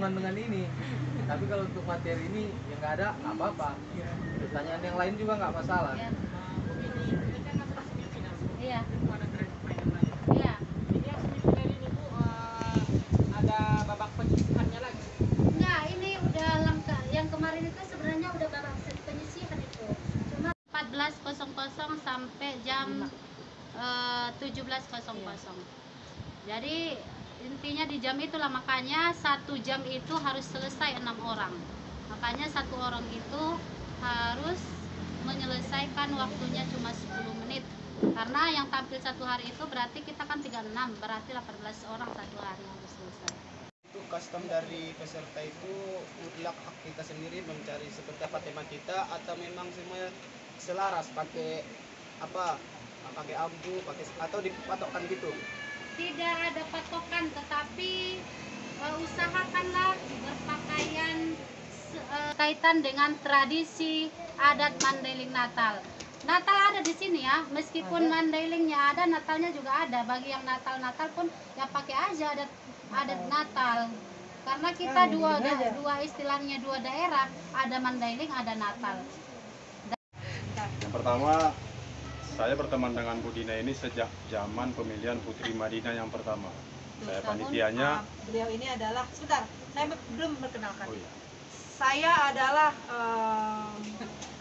cuma dengan ini. Tapi kalau untuk materi ini yang nggak ada apa-apa. Pertanyaan yang lain juga nggak masalah. Iya. Ini kan masalah semifinal. Iya. Ada grand final lagi. Iya. Ini yang semifinal ini Bu ada babak penyisihannya lagi. Enggak, ini udah lengkap. Yang kemarin itu sebenarnya udah babak penyisihan itu. Cuma 14.00 sampai jam 17.00. Jadi intinya di jam itulah, makanya 1 jam itu harus selesai 6 orang. Makanya 1 orang itu harus menyelesaikan waktunya cuma 10 menit. Karena yang tampil 1 hari itu berarti kita kan 36, berarti 18 orang 1 hari harus selesai. Itu custom dari peserta itu mutlak hak kita sendiri mencari seperti apa tema kita, atau memang semua selaras pakai apa, pakai ambu, pakai atau dipatokkan gitu. Tidak ada patokan, tetapi usahakanlah berpakaian kaitan dengan tradisi adat Mandailing Natal. Natal ada di sini ya, meskipun Mandailingnya ada, Natalnya juga ada. Bagi yang Natal pun ya pakai aja adat Natal. Karena kita dua istilahnya dua daerah, ada Mandailing, ada Natal. Yang pertama, saya berteman dengan Bu Dina ini sejak zaman pemilihan Putri Madinah yang pertama. Saya panitianya. Beliau ini adalah, sebentar, saya belum memperkenalkan. Oh iya. Saya adalah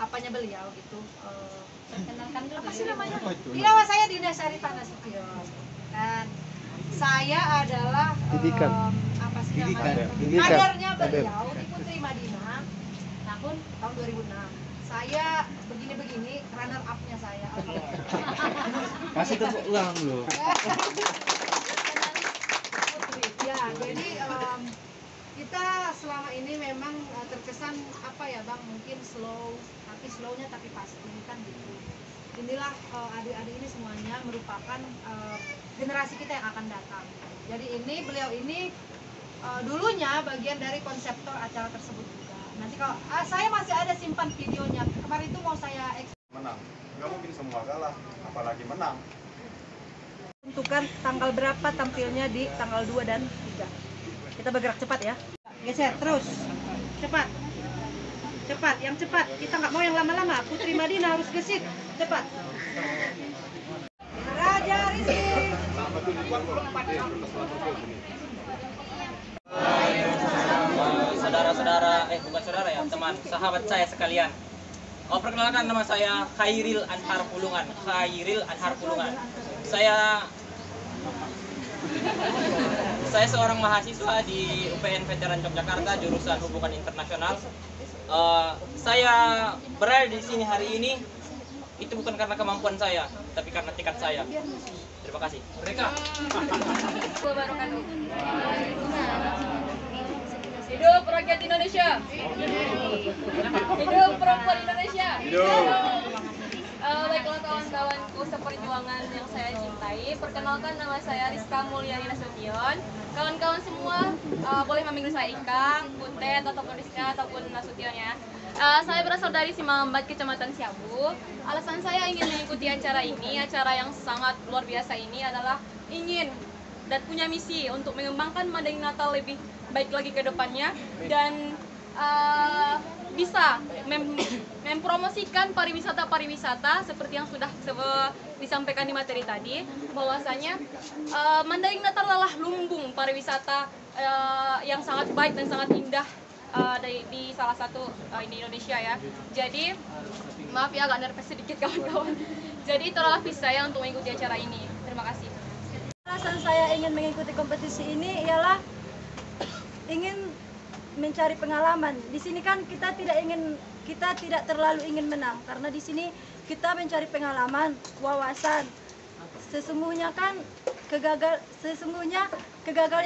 apanya beliau gitu. Perkenalkan dulu. Apa sih namanya? Apa itu? Nama saya Dinda Syarifah Nasution. Dan saya adalah apa sih namanya? Kadernya beliau di Putri Madinah tahun 2006. Saya begini-begini, runner up-nya saya. Kasih tepuk ulang loh. Ya, jadi kita selama ini memang terkesan apa ya Bang, mungkin slow, tapi slownya tapi pasti kan gitu. Inilah adik-adik ini semuanya merupakan generasi kita yang akan datang. Jadi beliau ini dulunya bagian dari konseptor acara tersebut juga. Nanti kalau saya masih ada simpan videonya. Kemarin itu mau saya Menang. Nggak mungkin semua kalah, apalagi menang. tentukan tanggal berapa tampilnya di tanggal 2 dan 3. Kita bergerak cepat ya. Geser terus. Cepat. Cepat, yang cepat. Kita nggak mau yang lama-lama. Putri Madinah harus gesit. Cepat. Raja Rizky. Saudara-saudara, bukan saudara ya, teman, sahabat saya sekalian. Perkenalkan, nama saya Khairil Anhar Pulungan. Saya seorang mahasiswa di UPN Veteran Yogyakarta, jurusan Hubungan Internasional. Saya berada di sini hari ini itu bukan karena kemampuan saya, tapi karena tekad saya. Terima kasih. Mereka. Hidup rakyat Indonesia. Hidup perempuan Indonesia. Baiklah kawan-kawanku seperjuangan yang saya cintai, perkenalkan nama saya Rizka Mulyani Nasution. Kawan-kawan semua boleh memanggil saya Ika, Butet, ataupun Rizka, ataupun Nasution ya. Saya berasal dari Simambat, Kecamatan Siabu. Alasan saya ingin mengikuti acara ini, acara yang sangat luar biasa ini adalah ingin dan punya misi untuk mengembangkan Mandailing Natal lebih baik lagi ke depannya, dan bisa mempromosikan pariwisata seperti yang sudah disampaikan di materi tadi, bahwasanya Mandailing Natal adalah lumbung pariwisata yang sangat baik dan sangat indah di salah satu di Indonesia ya. Jadi maaf ya agak nervous sedikit kawan-kawan. Jadi itu adalah visi saya untuk mengikuti acara ini. Terima kasih. Alasan saya ingin mengikuti kompetisi ini ialah ingin mencari pengalaman. Di sini kan kita tidak terlalu ingin menang, karena di sini kita mencari pengalaman, wawasan. Sesungguhnya kegagalan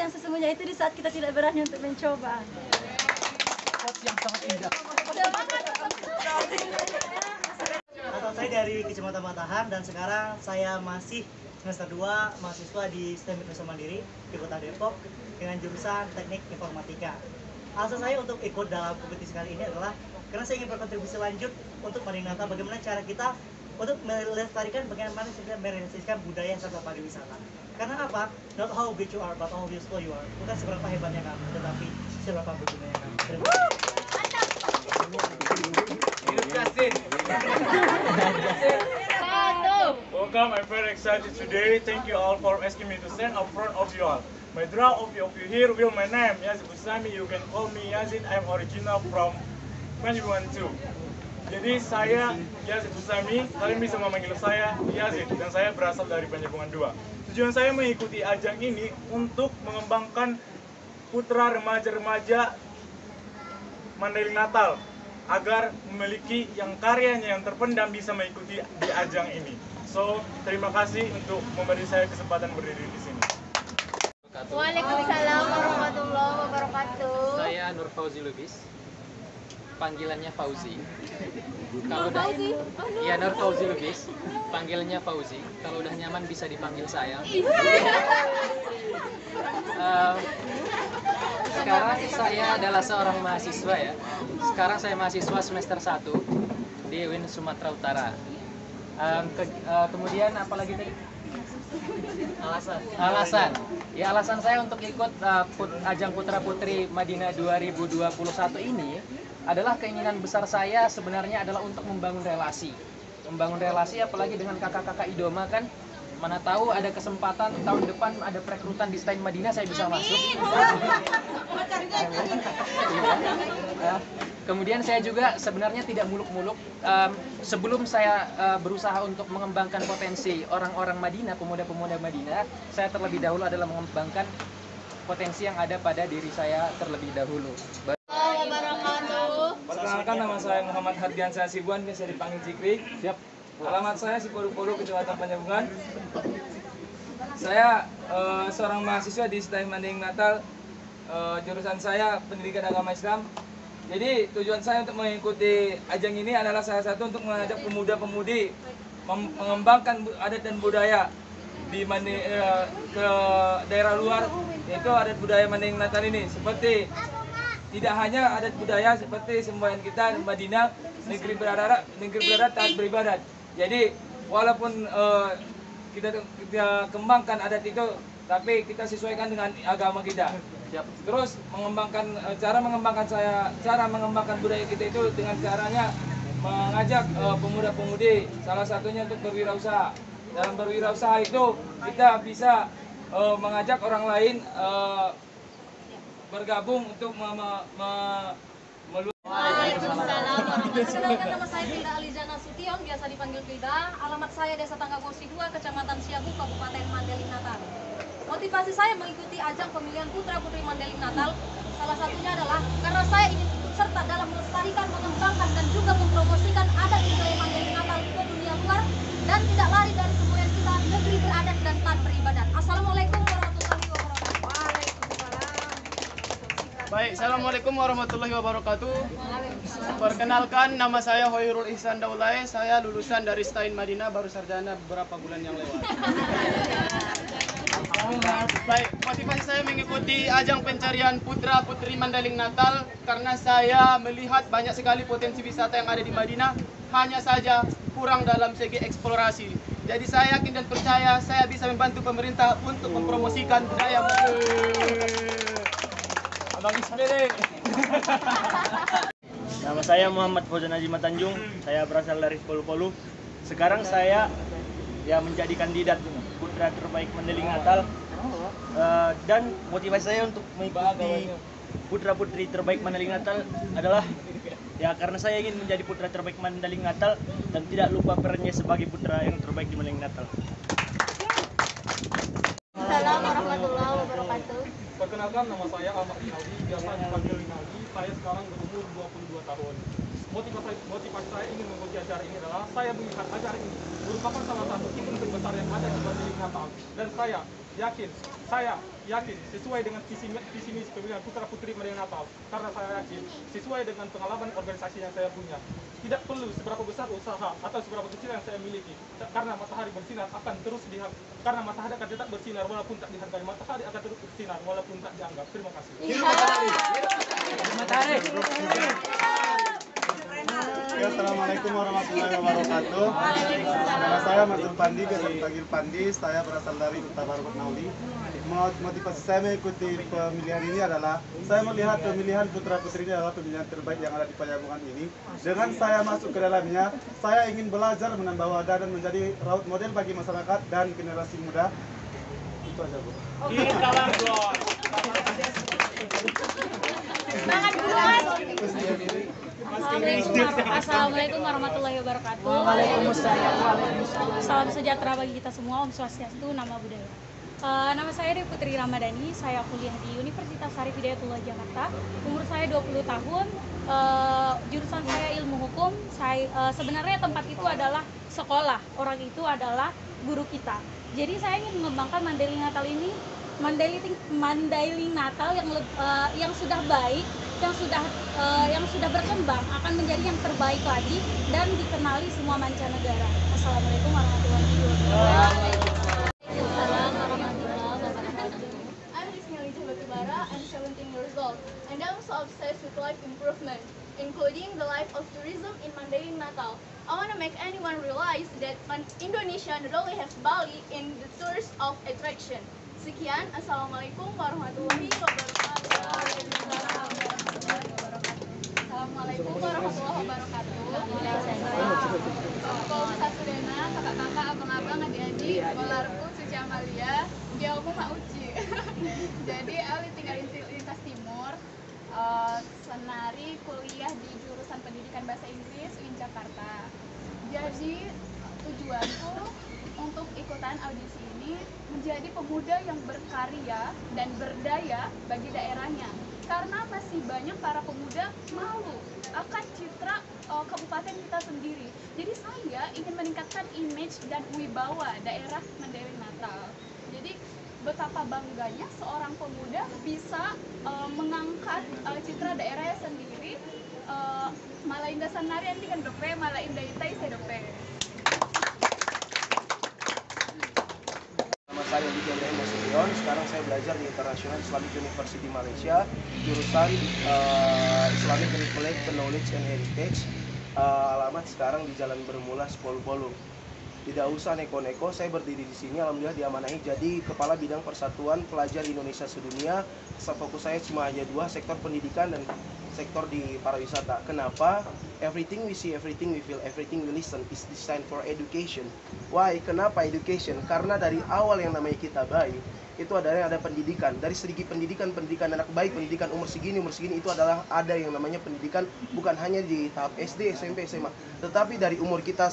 yang sesungguhnya itu di saat kita tidak berani untuk mencoba. Yang sangat indah. Saya dari Kecamatan Matahan dan sekarang saya masih semester 2 mahasiswa di STEM Indonesia Mandiri di Kota Depok dengan jurusan Teknik Informatika. Alasan saya untuk ikut dalam kompetisi kali ini adalah karena saya ingin berkontribusi lanjut untuk Mandailing Natal, bagaimana cara kita untuk melestarikan, bagaimana kita merealisasikan budaya serta pariwisata. Karena apa? Not how big you are, but how useful you are. Bukan seberapa hebatnya kamu, tetapi silakan bergunakan. Terima kasih. Welcome, I'm very excited today. Thank you all for asking me to stand up front of you all. My draw of you here will my name, Yazid Busami. You can call me Yazid. I'm original from Panjaibuan 2. Jadi saya Yazid Busami, kalian bisa memanggil saya Yazid, dan saya berasal dari Panjaibuan 2. Tujuan saya mengikuti ajang ini untuk mengembangkan putra remaja-remaja Mandailing Natal agar memiliki yang karyanya yang terpendam bisa mengikuti di ajang ini. So, terima kasih untuk memberi saya kesempatan berdiri di sini. Waalaikumsalam warahmatullahi wabarakatuh. Saya Nur Fauzi Lubis. Panggilannya Fauzi. Nur Fauzi? Iya, Nur Fauzi Lubis. Panggilannya Fauzi. Kalau udah nyaman bisa dipanggil saya. Sekarang saya adalah seorang mahasiswa ya. Sekarang saya mahasiswa semester 1 di UIN Sumatera Utara. Kemudian apalagi tadi? Alasan. Ya, alasan saya untuk ikut ajang Putra Putri Madinah 2021 ini adalah keinginan besar saya sebenarnya adalah untuk membangun relasi. Membangun relasi apalagi dengan kakak-kakak idoma kan. Mana tahu ada kesempatan tahun depan ada perekrutan di Stein Madinah saya bisa masuk. Kemudian saya juga sebenarnya tidak muluk-muluk. Sebelum saya berusaha untuk mengembangkan potensi orang-orang Madinah, pemuda-pemuda Madinah, saya terlebih dahulu adalah mengembangkan potensi yang ada pada diri saya terlebih dahulu. Perkenalkan, nama saya Muhammad Hardiansyah Sibuan, biasa dipanggil Zikri. Siap. Alamat saya Siporu-Poru, Kecamatan Panjaibuan. Saya seorang mahasiswa di Stein Mandailing Natal. Jurusan saya Pendidikan Agama Islam. Jadi tujuan saya untuk mengikuti ajang ini adalah salah satu untuk mengajak pemuda-pemudi mengembangkan adat dan budaya di ke daerah luar, yaitu adat budaya Mandailing Natal ini. Seperti tidak hanya adat budaya seperti semboyan kita di Madinah, negeri beradat taat beribadat. Jadi walaupun kita kembangkan adat itu, tapi kita sesuaikan dengan agama kita. Terus cara mengembangkan budaya kita itu dengan caranya mengajak pemuda-pemudi, salah satunya untuk berwirausaha. Dalam berwirausaha itu kita bisa mengajak orang lain bergabung untuk Waalaikumsalam warahmatullahi wabarakatuh. Nama saya Pilda Aliza Nasution, biasa dipanggil Pilda. Alamat saya Desa Tangga Gosi 2, Kecamatan Siabu, Kabupaten Mandailing Natal. Motivasi saya mengikuti ajang pemilihan Putra Putri Mandailing Natal salah satunya adalah karena saya ingin ikut serta dalam melestarikan, mengembangkan dan juga mempromosikan adat budaya Mandailing Natal ke dunia luar dan tidak lari dari semboyan kita, negeri beradat dan taat beribadat. Assalamualaikum warahmatullahi wabarakatuh. Baik, Assalamualaikum warahmatullahi wabarakatuh. Perkenalkan, nama saya Hoirul Ihsan Daulay. Saya lulusan dari Stein Madinah, baru sarjana beberapa bulan yang lewat. Baik, motivasi saya mengikuti ajang pencarian Putra Putri Mandailing Natal karena saya melihat banyak sekali potensi wisata yang ada di Madinah, hanya saja kurang dalam segi eksplorasi. Jadi saya yakin dan percaya saya bisa membantu pemerintah untuk mempromosikan budaya Abang Ismere. Nama saya Muhammad Fauzan Azimat Tanjung. Saya berasal dari Polu-Polu. Sekarang saya menjadi kandidat putra terbaik Mandailing Natal. Dan motivasi saya untuk mengikuti putra putri terbaik Mandailing Natal adalah karena saya ingin menjadi putra terbaik Mandailing Natal dan tidak lupa perannya sebagai putra yang terbaik di Mandailing Natal. Assalamualaikum warahmatullahi wabarakatuh. Perkenalkan, nama saya Ahmad Rinaldi, biasa dipanggil Rinaldi. Saya sekarang berumur 22 tahun. Motivasi saya ingin mengikuti acara ini adalah saya melihat acara ini merupakan salah satu event terbesar yang ada di Mandailing Natal, dan saya yakin sesuai dengan visi misi pemilihan Putra Putri Mandailing Natal, karena saya yakin sesuai dengan pengalaman organisasi yang saya punya. Tidak perlu seberapa besar usaha atau seberapa kecil yang saya miliki, karena matahari bersinar akan terus karena matahari akan tetap bersinar walaupun tak dihargai, matahari akan terus bersinar walaupun tak dianggap. Terima kasih. Matahari. Ya, Assalamualaikum warahmatullahi wabarakatuh. Nama saya Mas Pandi, biasa dipanggil Pandi. Saya berasal dari Kota Baru Nauli. Motivasi saya mengikuti pemilihan ini adalah saya melihat pemilihan putra putri ini adalah pemilihan terbaik yang ada di Payamungan ini. Dengan saya masuk ke dalamnya, saya ingin belajar menambah wadah dan menjadi role model bagi masyarakat dan generasi muda. Itu aja, Bu. Assalamualaikum warahmatullahi wabarakatuh. Waalaikumsalam. Salam sejahtera bagi kita semua. Om Swastiastu, nama budaya. Nama saya Dewi Putri Ramadhani. Saya kuliah di Universitas Syarif Hidayatullah Jakarta. Umur saya 20 tahun. Jurusan saya ilmu hukum. Sebenarnya tempat itu adalah sekolah. Orang itu adalah guru kita. Jadi saya ingin mengembangkan Mandailing Natal ini, Mandailing Natal yang sudah baik, yang sudah berkembang akan menjadi yang terbaik lagi dan dikenali semua mancanegara. Assalamualaikum warahmatullahi wabarakatuh. I'm Ismail Batubara. I'm 17 years old, and I'm so obsessed with life improvement, including the life of tourism in Mandailing Natal. I want to make anyone realize that Indonesia not only has Bali in the tourist of attraction. Sekian, Assalamualaikum warahmatullahi wabarakatuh. Assalamualaikum warahmatullahi wabarakatuh. Om Sasudena, kakak-kakak, abang-abang, adik-adik, Bolarku, Suci Amalia, dia aku Mak Uci. Jadi, Ali tinggal di Lintas Timur, senari kuliah di jurusan pendidikan bahasa Inggris UIN Jakarta. Jadi, tujuanku untuk ikutan audisi ini menjadi pemuda yang berkarya dan berdaya bagi daerahnya. Karena masih banyak para pemuda malu akan citra kabupaten kita sendiri. Jadi saya ingin meningkatkan image dan wibawa daerah Mandailing Natal. Jadi betapa bangganya seorang pemuda bisa mengangkat citra daerahnya sendiri. Malah indah sanari anti kan dope, malah indah itai sedope. Saya Aditya Ibrahim Nasution. Sekarang saya belajar di International Islamic University Malaysia, jurusan Islamic Curriculum Knowledge and Heritage. Alamat sekarang di Jalan Bermula 10 Polu. Tidak usah neko-neko, saya berdiri di sini alhamdulillah diamanahi jadi Kepala Bidang Persatuan Pelajar Indonesia Sedunia. Fokus saya cuma hanya 2, sektor pendidikan dan sektor di pariwisata. Kenapa? Everything we see, everything we feel, everything we listen is designed for education. Why? Kenapa education? Karena dari awal yang namanya kita bayi itu ada pendidikan. Dari segi pendidikan anak baik, pendidikan umur segini itu adalah ada yang namanya pendidikan bukan hanya di tahap SD, SMP, SMA, tetapi dari umur kita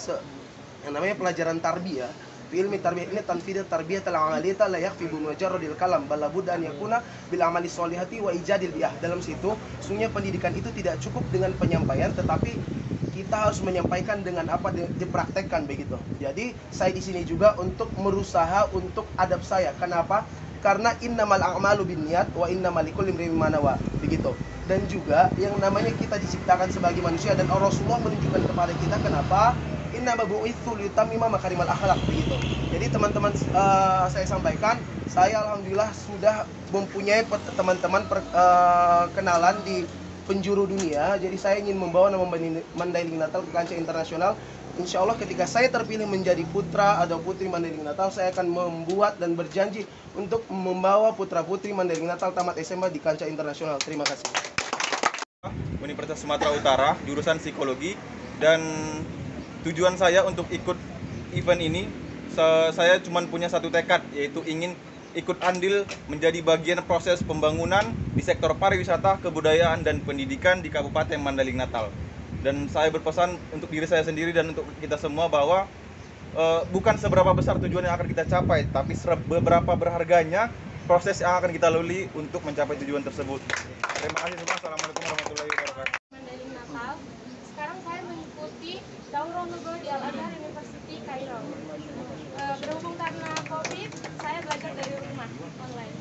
yang namanya pelajaran tarbiyah. Ilmi tarbiyah ini tanfidh tarbiyah al-amaliyah la yakfi bi mujarradil kalam bal labudda an yakuna bil amali sholihati wa ijadil biah. Dalam situ sungguhnya pendidikan itu tidak cukup dengan penyampaian, tetapi kita harus menyampaikan dengan apa dipraktekkan begitu. Jadi saya di sini juga untuk berusaha untuk adab saya. Kenapa? Karena innamal a'malu binniyat wa innamal likulli imrin ma nawa. Begitu. Dan juga yang namanya kita diciptakan sebagai manusia dan Rasulullah menunjukkan kepada kita kenapa inna mabu'itsu liyutammima makarimal akhlak begitu. Jadi teman-teman saya sampaikan, saya alhamdulillah sudah mempunyai teman-teman kenalan di penjuru dunia. Jadi saya ingin membawa nama Mandailing Natal ke kancah internasional. Insya Allah ketika saya terpilih menjadi putra atau putri Mandailing Natal, saya akan membuat dan berjanji untuk membawa putra-putri Mandailing Natal tamat SMA di kancah internasional. Terima kasih. Universitas Sumatera Utara, jurusan psikologi, dan tujuan saya untuk ikut event ini, saya cuma punya satu tekad, yaitu ingin ikut andil menjadi bagian proses pembangunan di sektor pariwisata, kebudayaan, dan pendidikan di Kabupaten Mandailing Natal. Dan saya berpesan untuk diri saya sendiri dan untuk kita semua bahwa bukan seberapa besar tujuan yang akan kita capai, tapi seberapa berharganya proses yang akan kita lalui untuk mencapai tujuan tersebut. Terima kasih semua. Assalamualaikum warahmatullahi wabarakatuh. Mandailing Natal. Sekarang saya mengikuti Daurah Nugol di Al-Azhar University Kairo. Berhubung karena COVID, saya belajar dari rumah online.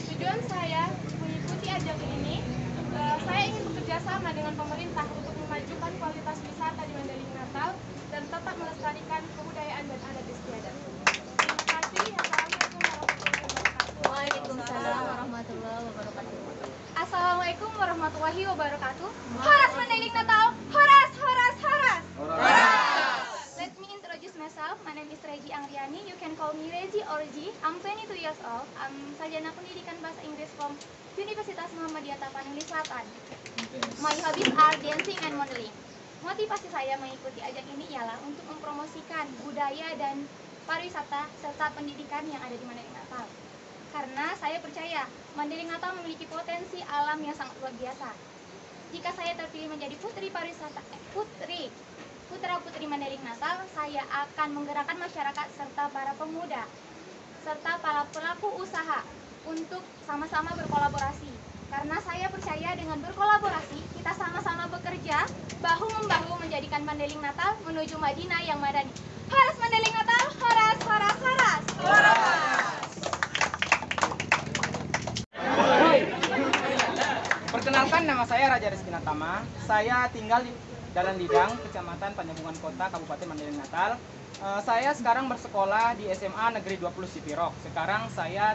Tujuan saya mengikuti ajang ini, saya ingin bekerja sama dengan pemerintah untuk memajukan kualitas wisata di Mandailing Natal dan tetap melestarikan kebudayaan dan adat istiadat. Terima kasih. Assalamualaikum warahmatullahi wabarakatuh. Waalaikumsalam warahmatullahi wabarakatuh. Assalamualaikum warahmatullahi wabarakatuh. Horas Mandailing Natal. Horas, horas, horas. my name is Regi Angriani. You can call me Regi or G. I'm 22 years old. I'm sarjana pendidikan bahasa Inggris from Universitas Muhammadiyah Tapanuli Selatan. My hobbies are dancing and modeling. Motivasi saya mengikuti ajang ini ialah untuk mempromosikan budaya dan pariwisata serta pendidikan yang ada di Mandailing Natal. Karena saya percaya Mandailing Natal memiliki potensi alam yang sangat luar biasa. Jika saya terpilih menjadi putra-putri Mandailing Natal, saya akan menggerakkan masyarakat serta para pemuda serta para pelaku usaha untuk sama-sama berkolaborasi. Karena saya percaya dengan berkolaborasi, kita sama-sama bekerja bahu-membahu menjadikan Mandailing Natal menuju Madinah yang madani. Haras Mandailing Natal, haras, haras, haras. Perkenalkan, nama saya Raja Rizky Natama. Saya tinggal di Dalan Lidang, Kecamatan Panjabungan Kota, Kabupaten Mandailing Natal. Saya sekarang bersekolah di SMA Negeri 20 Sipirok. Sekarang saya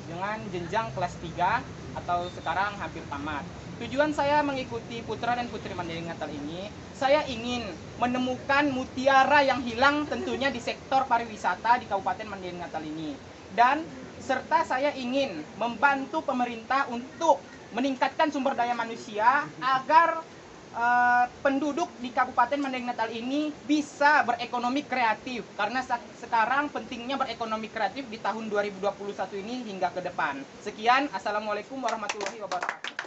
dengan jenjang kelas 3 atau sekarang hampir tamat. Tujuan saya mengikuti putra dan putri Mandailing Natal ini, saya ingin menemukan mutiara yang hilang tentunya di sektor pariwisata di Kabupaten Mandailing Natal ini. Dan serta saya ingin membantu pemerintah untuk meningkatkan sumber daya manusia agar penduduk di Kabupaten Mandailing Natal ini bisa berekonomi kreatif, karena sekarang pentingnya berekonomi kreatif di tahun 2021 ini hingga ke depan. Sekian, assalamualaikum warahmatullahi wabarakatuh.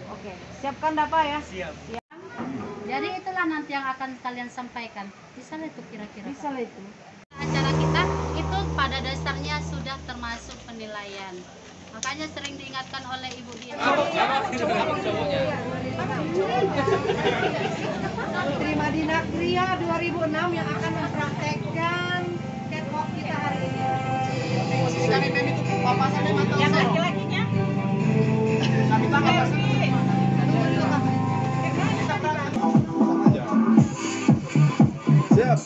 Oke, siapkan Dapak ya. Siap. Jadi itulah nanti yang akan kalian sampaikan. Bisa lah itu kira-kira. Bisa lah itu. Acara kita itu pada dasarnya sudah termasuk penilaian. Makanya sering diingatkan oleh Ibu Dia. Putri Madinah Kria 2006 yang akan mempraktekkan catwalk kita hari ini. Posisi kami itu papasannya mantap. Yang laki-lakinya? Kami tangan. Siap.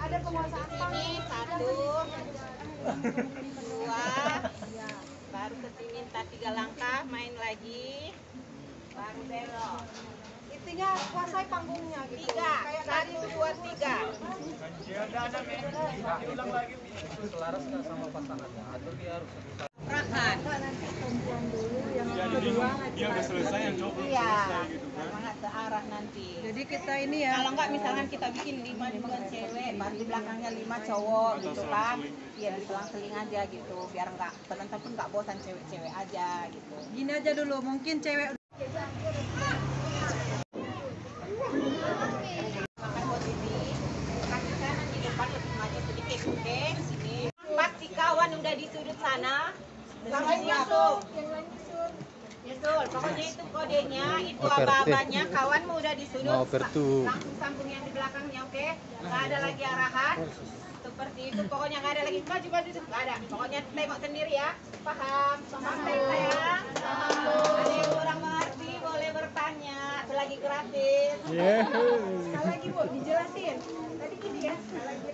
Ada penguasaan ini 1, 2, baru ke sini minta 3 langkah, main lagi, baru belok. intinya kuasai panggungnya gitu. Kayak 1, 2, 3. Selaras nggak sama pasangannya atau dia harus Rakan. Nanti perempuan dulu yang Ya, jadi dia udah selesai, yang cowok belum Iya, selesai gitu kan. semangat searah nanti. Jadi kita ini ya. Kalau enggak misalkan kita bikin 5 duluan cewek, baru di belakangnya 5 cowok gitu kan. Iya, diselang-seling aja gitu, biar enggak penonton pun enggak bosan cewek-cewek aja gitu. Gini aja dulu, mungkin cewek Makan posisi, kaki kanan di depan lebih maju sedikit, oke? Sini. Pasti kawan udah di sudut sana. Langsung masuk. Betul, pokoknya itu kodenya, itu aba-abanya, kawanmu udah di sudut, langsung sambung yang di belakangnya, oke? Nggak ada lagi arahan, seperti itu, pokoknya nggak ada lagi maju, nggak ada, pokoknya tengok sendiri ya, paham? Sampai sayang, ada yang kurang mengerti boleh bertanya, selagi gratis. Sekali lagi Bu, dijelasin, tadi gini ya, sekali lagi.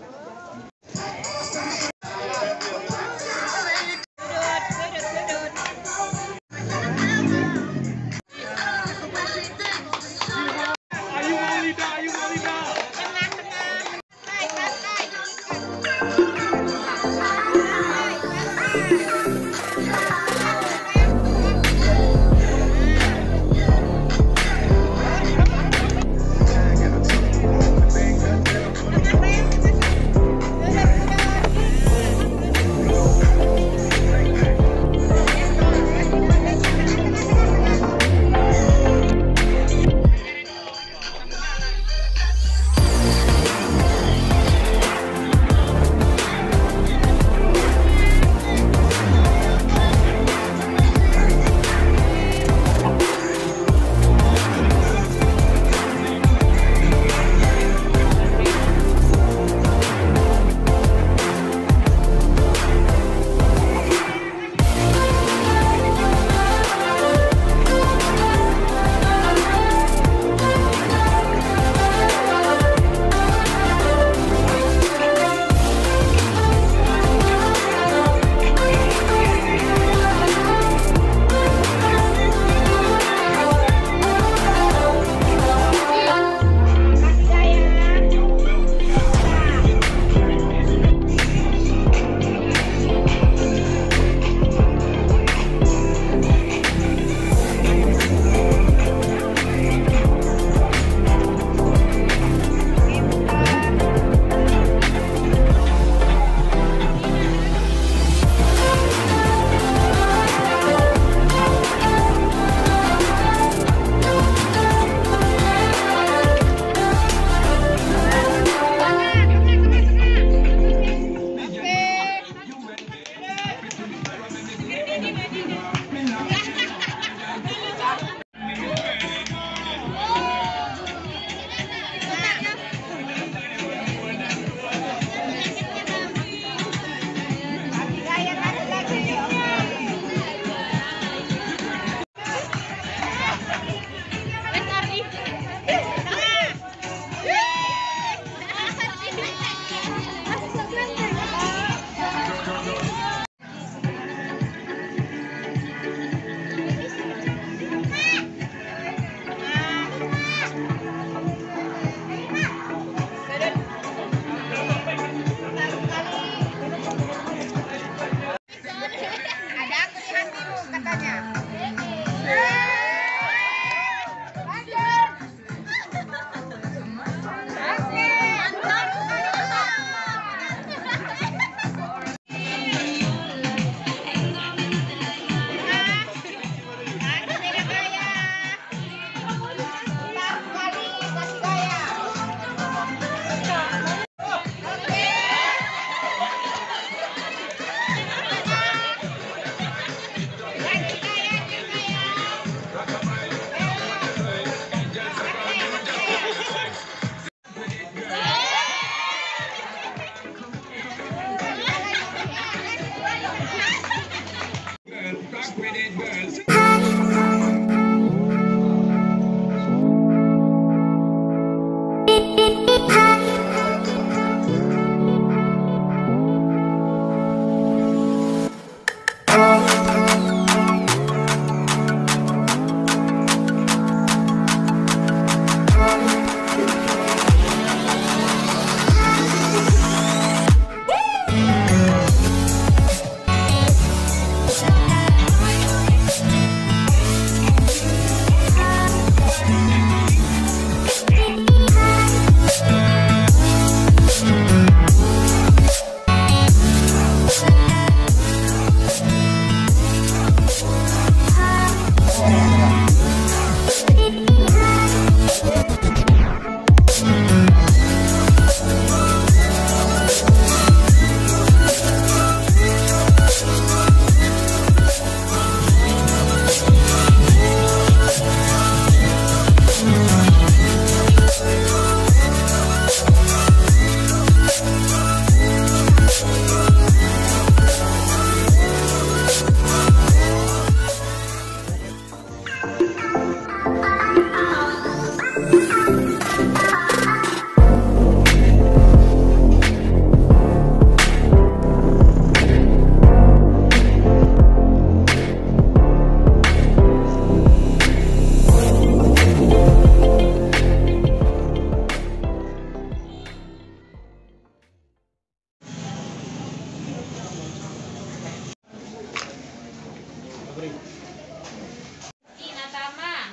Natama.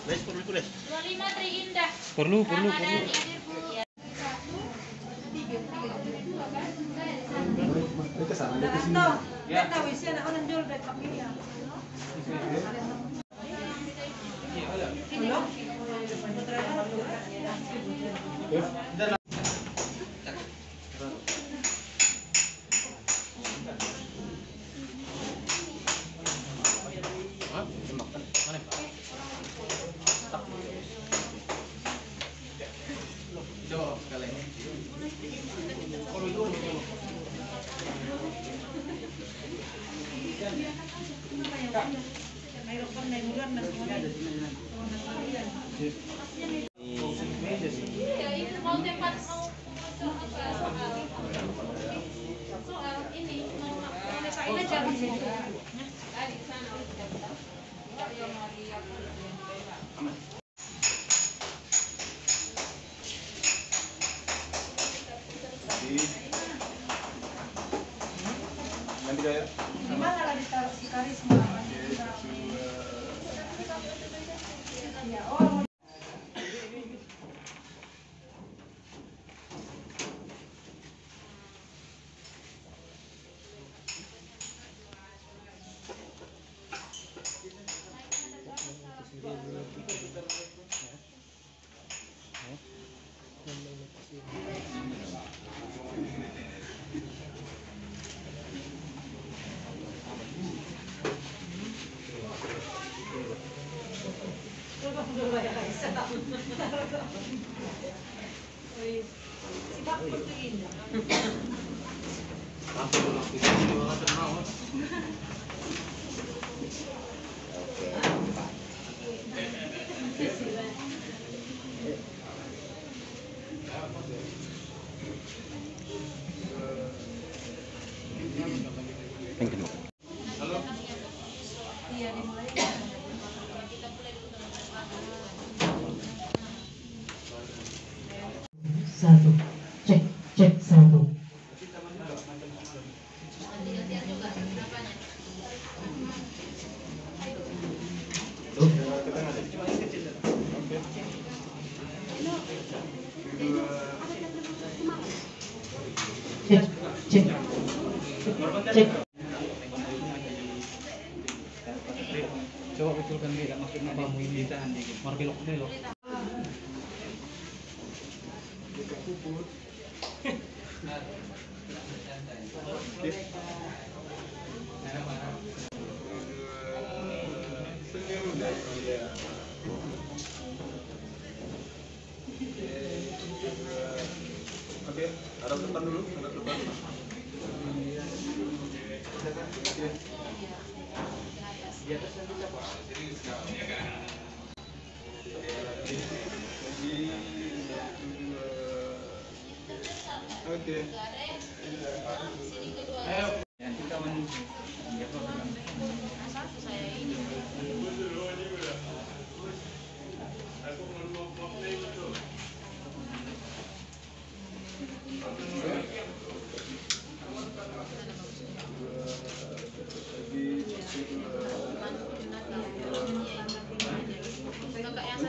25 Tri Indah. Perlu. Ramadhani. Mau tempat soal ini mau aja di situ. Di sana Nanti kayak Gimana lah ditaruh si Karisma? Yang kedua. Iya, dimulai. Satu, cek satu. Cek. Coba betulkan beda maksudnya kamu ini ditahan dikit. Mau belok. Oke, harap depan dulu, harap depan. Di atas nanti siapa? Oke. Ayo.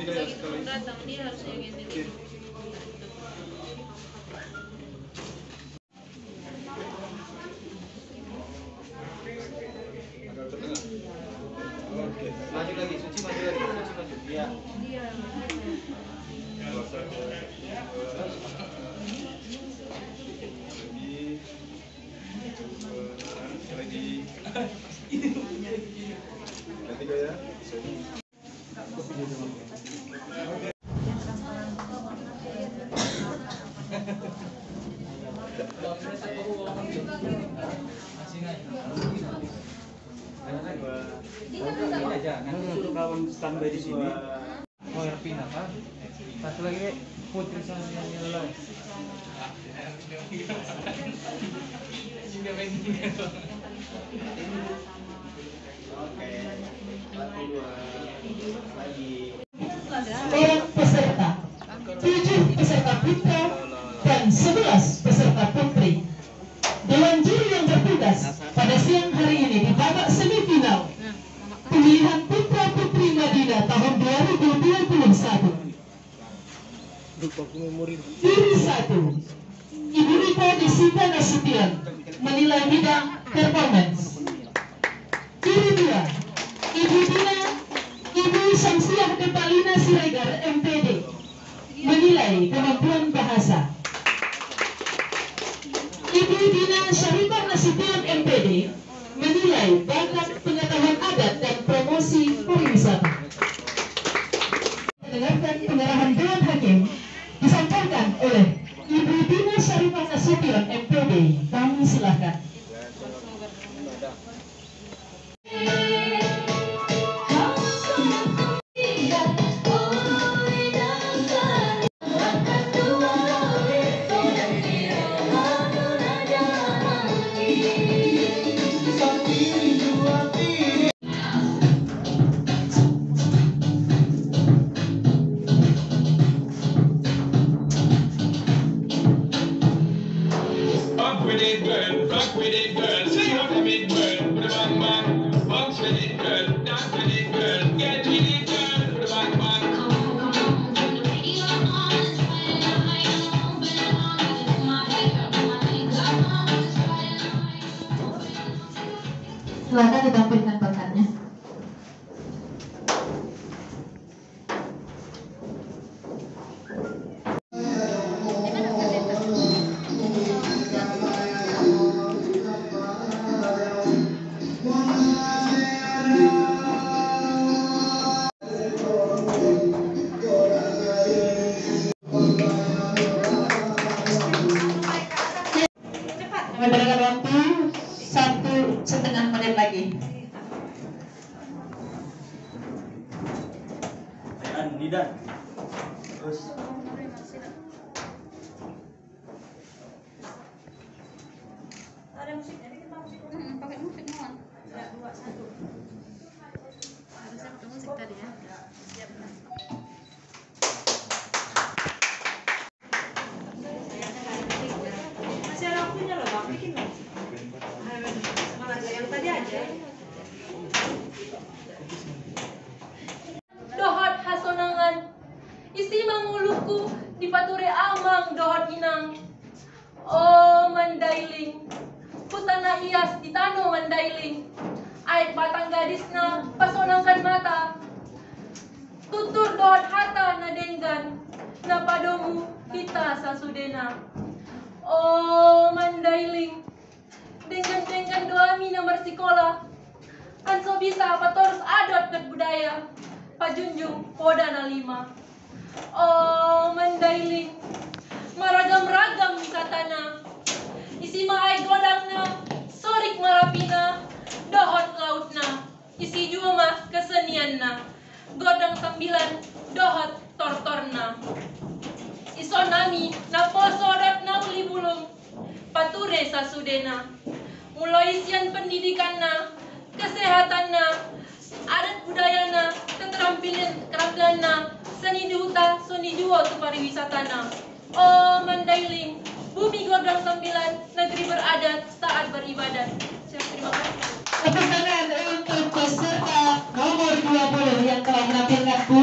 Kita datang dia harus yang ini. Oke, maju lagi, Suci maju lagi, Suci maju. Iya. Nanti ya. Nanti suruh kawan standby di sini. Oh, Ervina kan? Satu lagi Putri sama yang lain. Orang peserta, 7 peserta putra dan 11 peserta putri. Dewan juri yang bertugas pada siang hari ini di Bapak Daniel menilai bidang performance. Juri 2, Ibu Dina, Ibu Syamsiah Kepalina Siregar MPD menilai kemampuan bahasa. Ibu Dina Syarifah Nasution MPD menilai bakat pengetahuan adat dan promosi pariwisata. Dengarkan pengarahan Dewan Hakim disampaikan oleh Ibu Dina Syarifah Nasution MPD. Kami silakan. Silakan ditampilkan bakatnya. Memberikan waktu 1,5 menit lagi. Didan. Terus ada musik, jadi kita musik pakai musik mohon. 3, 2, 1. Harusnya pakai musik tadi ya. Siap. Masih ada waktunya loh, Bang. Bikin loh. Semangat yang tadi aja. Dohot hasonangan isi manguluku di pature amang dohot inang. Oh mandailing putana hias di tano mandailing. Ait batang gadisna pasonangkan mata. Tutur dohot hata na denggan na padomu kita sasudena. Oh mandailing denggan-denggan doami na marsikola. Anso bisa patorus adot ket budaya. Pajunjung poda na 5. Oh mandailing maragam-ragam wisatana. Isi maay godangna sorik marapina dohot lautna. Isi jua mah kesenianna godang sambilan dohot tortorna. Ison nami na posodot na uli bulung pature sasudena. Mulai isian pendidikanna, kesehatanna, adat budayana, keterampilanna, seni duta, seni juo tu pariwisatana. Oh mandailing, bumi godang sambilan, negeri beradat, taat beribadat. Terima kasih. Tepuk tangan untuk peserta nomor 20 yang telah menampilkan bu.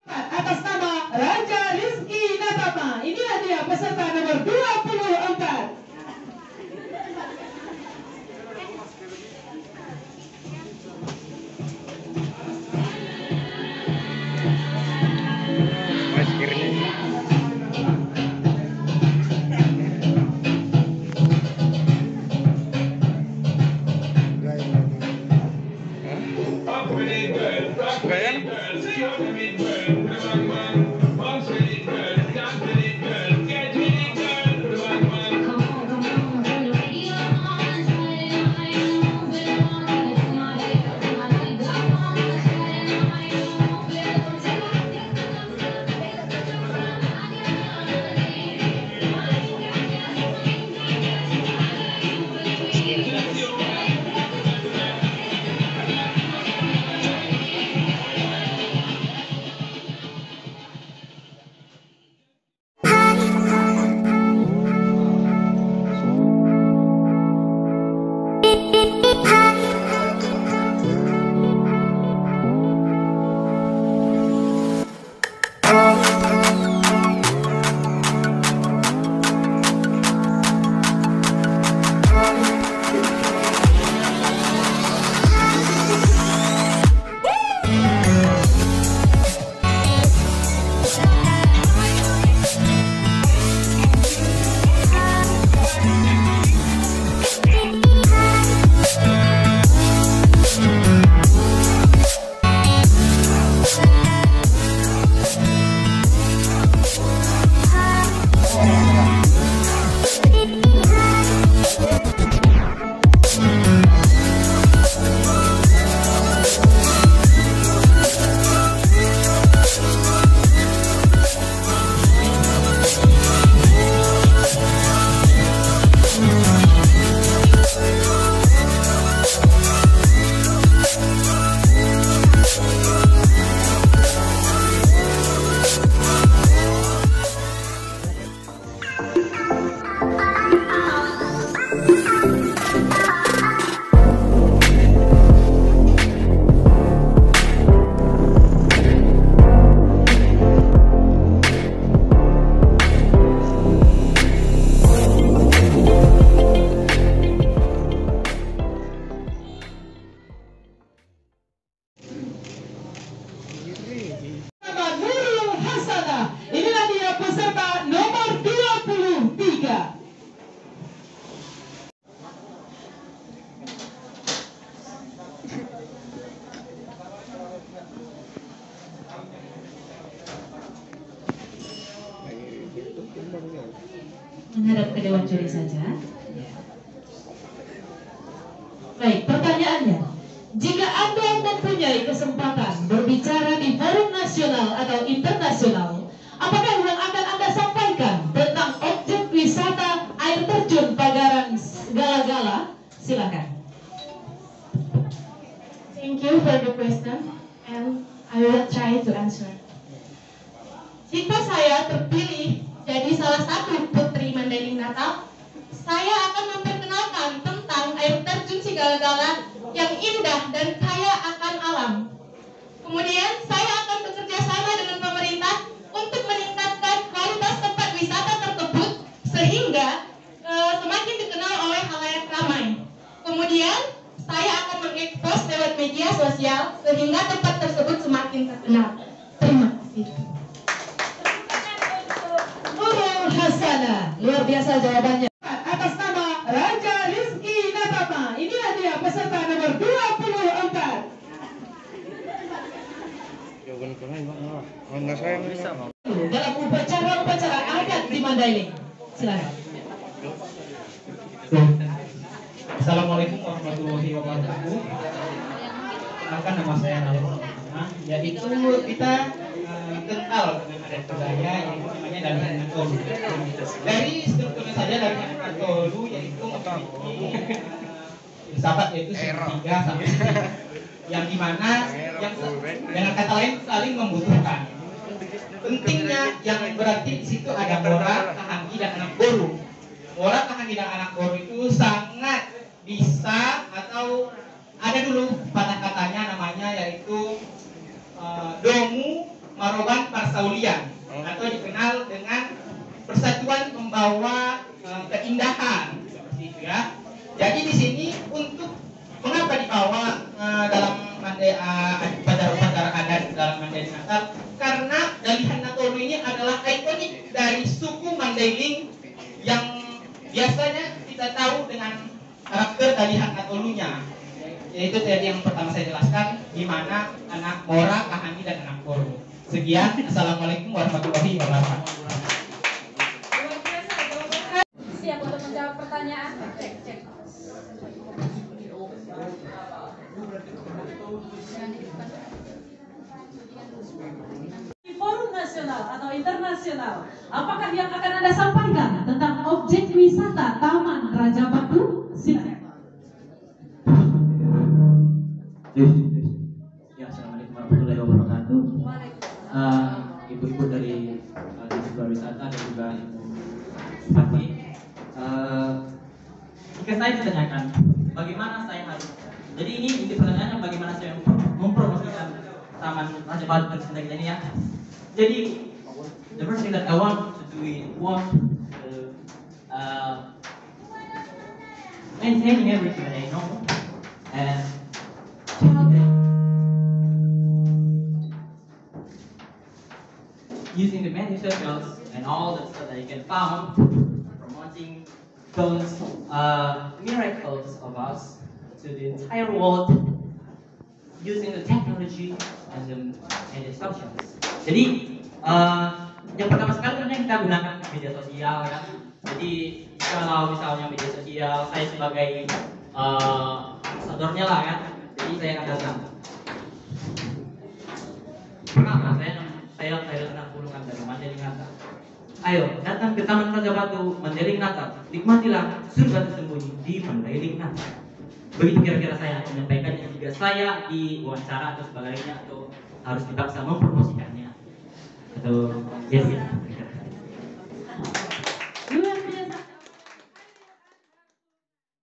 Atas nama Raja Rizky Natama, inilah dia peserta nomor 24. menghadap ke Dewan Juri saja. Baik, pertanyaannya. Jika Anda mempunyai kesempatan berbicara di forum nasional atau internasional, apakah yang akan Anda sampaikan tentang objek wisata air terjun Pagaran Gala-Gala? Silakan. Thank you for the question, and I will try to answer. Jika saya terpilih jadi salah satu putri Mandailing Natal, saya akan memperkenalkan tentang air terjun Sigala-Gala yang indah dan kaya akan alam. Kemudian saya akan bekerja sama dengan pemerintah untuk meningkatkan kualitas tempat wisata tersebut sehingga semakin dikenal oleh halayak ramai. Kemudian saya akan mengekspos lewat media sosial sehingga tempat tersebut semakin terkenal. Terima kasih. Hasanah, luar biasa jawabannya. Atas nama Raja Rizky Natama, inilah dia peserta nomor 24. Dalam upacara adat di Mandailing. Silakan. Assalamualaikum warahmatullahi wabarakatuh. Akan nama saya Nalur, yaitu kita kenal dengan adat budaya yang namanya Dalihan Natolu. Dari strukturnya saja Dalihan Natolu yaitu memiliki sahabat yaitu segitiga sampai yang dimana yang dengan kata lain saling membutuhkan. Pentingnya yang berarti di situ ada Mora, Kahanggi dan Anak Boru. Mora, Kahanggi dan Anak Boru itu sangat bisa atau ada dulu patah katanya namanya yaitu Domu Maroban Parsaulian atau dikenal dengan persatuan membawa keindahan seperti itu ya. Jadi di sini untuk mengapa dibawa dalam upacara adat dalam Mandailing Natal, karena Dalihan Natolu ini adalah ikonik dari suku Mandailing yang biasanya kita tahu dengan karakter Dalihan Natolunya, yaitu tadi yang pertama saya jelaskan, di mana anak Mora, Kahanggi dan Anak Boru. Sekian, assalamualaikum warahmatullahi wabarakatuh. Siap untuk menjawab pertanyaan? Cek. Di forum nasional atau internasional, apakah yang akan Anda sampaikan tentang objek wisata Taman Raja Batu? Silakan. Ya, assalamualaikum warahmatullahi wabarakatuh. Ibu-ibu dari Dinas Pariwisata dan juga Ibu Bupati. Jika saya ditanyakan bagaimana saya harus, jadi ini pertanyaannya bagaimana saya mempromosikan Taman Raja Batu dan sebagainya ini ya. Jadi the first thing that I want to do is maintaining everything that I know and using the media socials and all the stuff that you can find, promoting those miracles of us to the entire world using the technology and the media socials. Jadi yang pertama sekali sebenarnya kita gunakan media sosial ya. Jadi kalau misalnya media sosial saya sebagai ambasadornya lah ya. Jadi saya akan datang. Pertama saya anak pulungan dari Mandailing Natal. Ayo datang ke Taman Raja Batu Mandailing Natal. Nikmatilah surga tersembunyi di Mandailing Natal. Begitu kira-kira saya akan menyampaikannya jika saya diwawancara atau sebagainya atau harus dipaksa mempromosikannya atau yes ya.